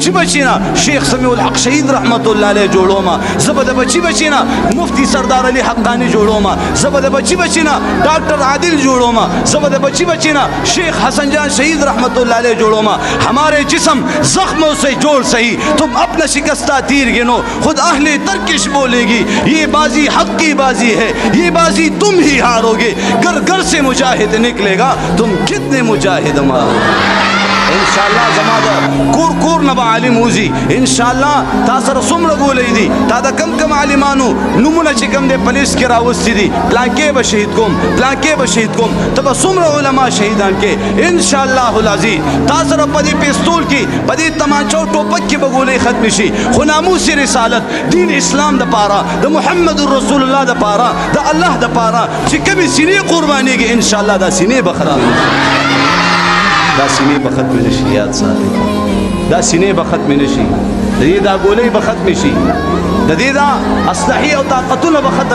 بچی بچینا شیخ سمیع الحق شهید رحمت الله علیه جوړوما زبر د بچی بچینا مفتی سردار علی حقانی جوړوما زبر د بچی بچینا ڈاکٹر عادل جوړوما زبر د بچی بچینا شیخ حسن جان شہید رحمت اللہ علیہ جوڑوما ہمارے جسم زخموں سے جوڑ سہی تم اپنا شکستہ تیر گنو خود اہل ترکش بولے گی یہ بازی حق کی بازی ہے یہ بازی تم ہی ہارو گے گر گر سے مجاہد نکلے گا تم کتنے مجاہد مارو انشاءاللہ زمادہ کور کور نبا عالم ہوزی انشاءاللہ تا سر سمر گولئی دی تا دا کم کم عالمانو نمونہ چکم دے پلیس کی راوستی دی پلانکے با شہید کم تبا سمر علماء شہیدان کے انشاءاللہ العزیز تا سر پدی پیستول کی پدی تمانچو ٹوپک کی بگولئی ختم شی خناموس رسالت دین اسلام دا پارا دا محمد رسول اللہ دا پارا دا اللہ دا پارا چکمی سینے قربانی گی انشاءاللہ دا سینے بخران دا سینے بخت میں نشی یاد ساتھ دا سینے بخت میں نشی دا گولے بخت میں شی دا اسلحی او طاقتون بخت